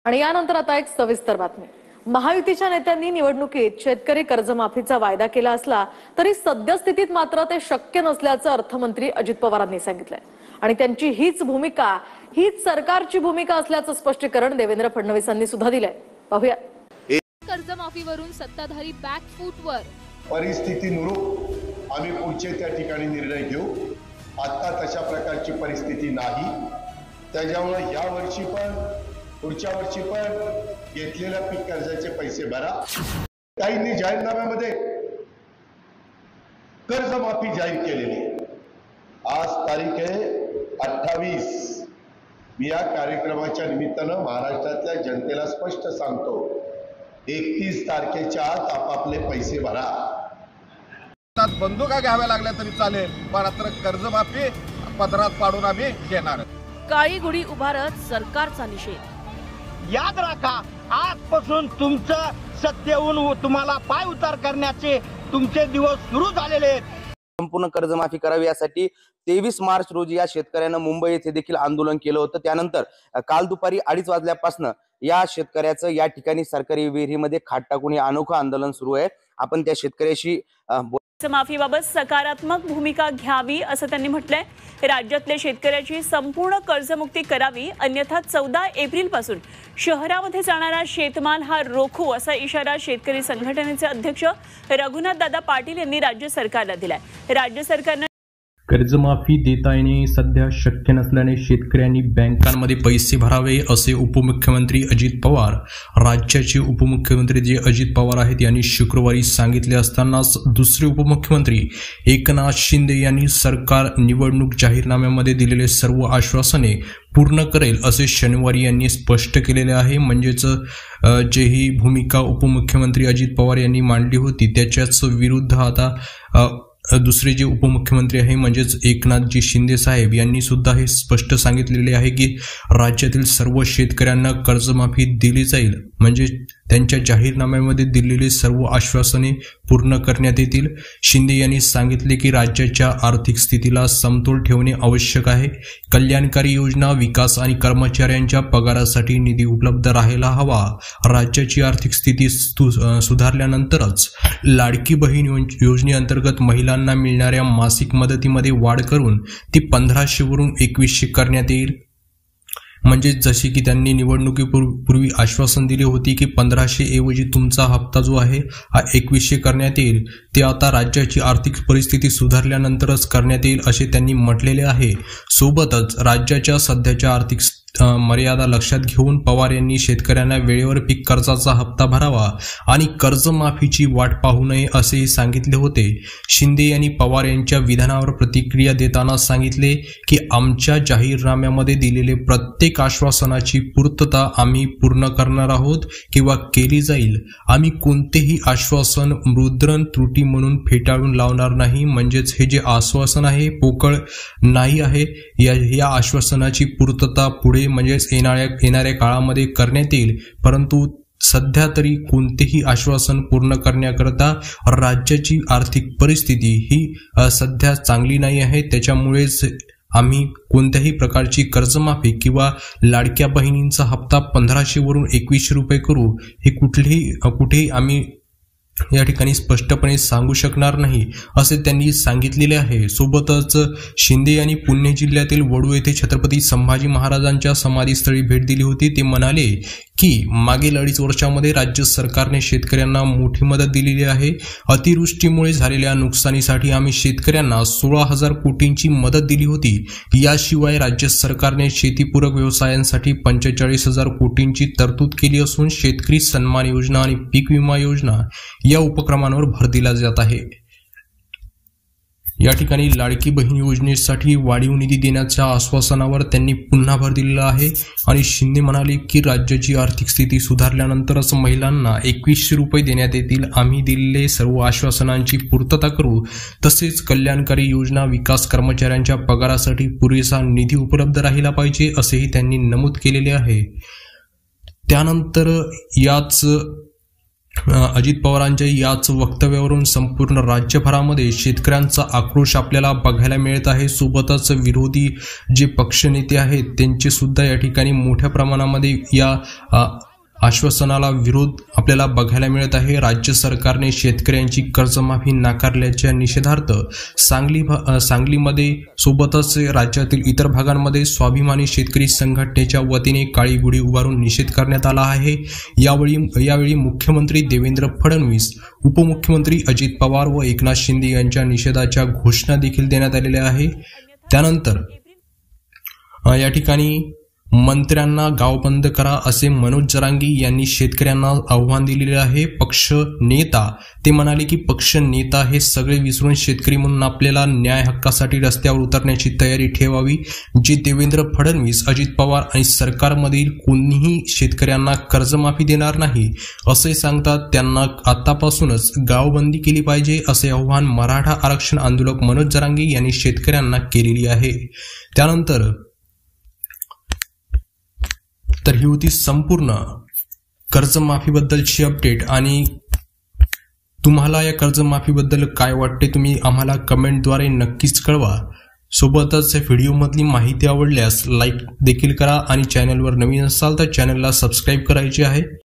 आणि यानंतर आता एक सविस्तर बातमी। महायुतीच्या नेत्यांनी निवडणुकीत शेतकरी कर्जमाफीचा वायदा केला असला तरी सद्यस्थितीत मात्र ते शक्य नसल्याचं अर्थमंत्री अजित पवारांनी सांगितलंय आणि त्यांची हीच भूमिका, हीच सरकारची भूमिका असल्याचं स्पष्टीकरण देवेंद्र फडणवीसांनी सुद्धा दिलंय। पाहूया। कर्जमाफीवरून सत्ताधारी बॅकफूटवर, परिस्थितीनुरूप आम्ही पुढचे त्या ठिकाणी निर्णय घेऊ। आता तशा प्रकारची परिस्थिती नाही, त्याच्यामुळे या वर्षी पण पुढच्या वर्षी पण घेतलेल्या पीक कर्जाचे पैसे भरा। काहींनी जाहीरनाम्यामध्ये कर्जमाफी जाहीर केलेली, आज तारीख आहे 28। मी या कार्यक्रमाच्या निमित्तानं महाराष्ट्रातल्या जनतेला स्पष्ट सांगतो, 31 तारखेच्या आत आपापले पैसे भरा। बंदुका घ्याव्या लागल्या तरी चालेल, मात्र कर्जमाफी पदरात पाडून आम्ही घेणार। काळी गुढी उभारत सरकारचा निषेध। याद राखा, आजपासून तुमचं सत्तेहून तुम्हाला पाय उतार करण्याचे तुमचे दिवस सुरू झालेले आहेत। संपूर्ण कर्जमाफी करावी यासाठी 23 मार्च रोजी या शेतकऱ्यांना मुंबई येथे देखील आंदोलन केलं होतं। त्यानंतर काल दुपारी 2:30 वाजल्यापासून या शेतकऱ्याचं या ठिकाणी सरकारी विहिरीमध्ये खाट टाकून हे अनोखं आंदोलन सुरू आहे। आपण त्या शेतकऱ्याशी कर्जमाफीबाबत सकारात्मक भूमिका घ्यावी असं त्यांनी म्हटलंय। राज्यातल्या शेतकऱ्याची संपूर्ण कर्जमुक्ती करावी, अन्यथा 14 एप्रिल पासून शहरामध्ये जाणारा शेतमाल हा रोखू असा इशारा शेतकरी संघटनेचे अध्यक्ष रघुनाथदादा पाटील यांनी राज्य सरकारला दिलाय। राज्य सरकारने कर्जमाफी देता येणे सध्या शक्य नसल्याने शेतकऱ्यांनी बँकांमध्ये पैसे भरावे असे उपमुख्यमंत्री अजित पवार, राज्याचे उपमुख्यमंत्री जे अजित पवार आहेत यांनी शुक्रवारी सांगितले असतानाच दुसरे उपमुख्यमंत्री एकनाथ शिंदे यांनी सरकार निवडणूक जाहीरनाम्यामध्ये दिलेले सर्व आश्वासने पूर्ण करेल असे शनिवारी यांनी स्पष्ट केलेले आहे। म्हणजेच जे ही भूमिका उपमुख्यमंत्री अजित पवार यांनी मांडली होती त्याच्याच विरुद्ध आता दुसरे जे उपमुख्यमंत्री आहे म्हणजेच एकनाथजी शिंदे साहेब यांनी सुद्धा हे स्पष्ट सांगितलेले आहे की राज्यातील सर्व शेतकऱ्यांना कर्जमाफी दिली जाईल, म्हणजे त्यांच्या जाहीरनाम्यामध्ये दिलेली सर्व आश्वासने पूर्ण करण्यात येतील। शिंदे यांनी सांगितले की राज्याच्या आर्थिक स्थितीला समतोल ठेवणे आवश्यक आहे। कल्याणकारी योजना, विकास आणि कर्मचाऱ्यांच्या पगारासाठी निधी उपलब्ध राहायला हवा। राज्याची आर्थिक स्थिती सुधारल्यानंतरच लाडकी बहीण योजनेअंतर्गत महिलांना मिळणाऱ्या मासिक मदतीमध्ये वाढ करून ती 1500 वरून 2100 करण्यात येईल। म्हणजे जशी की त्यांनी निवडणुकीपूर्वी आश्वासन दिले होते की 1500 ऐवजी तुमचा हप्ता जो आहे हा 2100 करण्यात येईल, ते आता राज्याची आर्थिक परिस्थिती सुधारल्यानंतरच करण्यात येईल असे त्यांनी म्हटलेले आहे। सोबतच राज्याच्या सध्याच्या आर्थिक मर्यादा लक्षात घेऊन पवार यांनी शेतकऱ्यांना वेळेवर पीक कर्जाचा हप्ता भरावा आणि कर्जमाफीची वाट पाहू नये असेही सांगितले होते। शिंदे यांनी पवार यांच्या विधानावर प्रतिक्रिया देताना सांगितले की आमच्या जाहीरनाम्यामध्ये दिलेले प्रत्येक आश्वासनाची पूर्तता आम्ही पूर्ण करणार आहोत किंवा केली जाईल। आम्ही कोणतेही आश्वासन मुद्रण त्रुटी म्हणून फेटाळून लावणार नाही। म्हणजेच हे जे आश्वासन आहे पोकळ नाही आहे, या आश्वासनाची पूर्तता पुढे म्हणजेच येणाऱ्या काळामध्ये करण्यात येईल, परंतु सध्या तरी कोणतेही आश्वासन पूर्ण करण्याकरता राज्याची आर्थिक परिस्थिती ही सध्या चांगली नाही आहे। त्याच्यामुळेच आम्ही कोणत्याही प्रकारची कर्जमाफी किंवा लाडक्या बहिणींचा हप्ता 1500 वरून 2100 रुपये करू हे कुठेही आम्ही या ठिकाणी स्पष्टपणे सांगू शकणार नाही असे त्यांनी सांगितलेले आहे। सोबतच शिंदे यांनी पुणे जिल्ह्यातील वडू येथे छत्रपती संभाजी महाराजांच्या समाधीस्थळी भेट दिली होती। ते म्हणाले की मागील 2.5 वर्षामध्ये राज्य सरकारने शेतकऱ्यांना मोठी मदत दिलेली आहे। अतिवृष्टीमुळे झालेल्या नुकसानीसाठी आम्ही शेतकऱ्यांना 16,000 कोटींची मदत दिली होती। याशिवाय राज्य सरकारने शेतीपूरक व्यवसायांसाठी 45,000 कोटींची तरतूद केली असून शेतकरी सन्मान योजना आणि पीक विमा योजना या उपक्रमांवर भर दिला जात आहे। या ठिकाणी लाडकी बहीण योजनेसाठी वाढीव निधी देण्याच्या आश्वासनावर त्यांनी पुन्हा भर दिलेला आहे आणि शिंदे म्हणाले की राज्याची आर्थिक स्थिती सुधारल्यानंतरच महिलांना 2100 रुपये देण्यात येतील। आम्ही दिलेले सर्व आश्वासनांची पूर्तता करू, तसेच कल्याणकारी योजना, विकास, कर्मचाऱ्यांच्या पगारासाठी पुरेसा निधी उपलब्ध राहिला पाहिजे असेही त्यांनी नमूद केलेले आहे। त्यानंतर याच अजित पवारांच्या याच वक्तव्यावरून संपूर्ण राज्यभरामध्ये शेतकऱ्यांचा आक्रोश आपल्याला बघायला मिळत आहे. सोबतच विरोधी जे पक्षनेते आहेत त्यांचे सुद्धा या ठिकाणी मोठ्या प्रमाणामध्ये या आश्वासनाला विरोध आपल्याला बघायला मिळत आहे. राज्य सरकारने शेतकऱ्यांची कर्जमाफी नाकारल्याच्या निषेधार्थ सांगलीमध्ये सोबतच राज्यातील इतर भागांमध्ये स्वाभिमानी शेतकरी संघटनेच्या वतीने काळी गुढी उभारून निषेध करण्यात आला आहे. यावेळी मुख्यमंत्री देवेंद्र फडणवीस, उपमुख्यमंत्री अजित पवार व एकनाथ शिंदे यांच्या निषेधाच्या घोषणा देखील देण्यात आलेल्या आहे. त्यानंतर या ठिकाणी मंत्र्यांना गाव बंद करा असे मनोज जरांगी यांनी शेतकऱ्यांना आव्हान दिलेले आहे. पक्ष नेता ते म्हणाले की पक्ष नेता हे सगळे विसरून शेतकरी म्हणून आपल्याला न्याय हक्कासाठी रस्त्यावर उतरण्याची तयारी ठेवावी. जे देवेंद्र फडणवीस, अजित पवार आणि सरकारमधील कोणीही शेतकऱ्यांना कर्जमाफी देणार नाही असे सांगतात त्यांना आतापासूनच गावबंदी केली पाहिजे असे आव्हान मराठा आरक्षण आंदोलक मनोज जरांगी यांनी शेतकऱ्यांना केलेली आहे. त्यानंतर तर ही होती संपूर्ण कर्जमाफीबद्दलची अपडेट. आणि तुम्हाला या कर्जमाफीबद्दल काय वाटते तुम्ही आम्हाला कमेंटद्वारे नक्कीच कळवा. सोबतच व्हिडिओमधली माहिती आवडल्यास लाईक देखील करा आणि चॅनलवर नवीन असाल तर चॅनलला सबस्क्राईब करायचे आहे.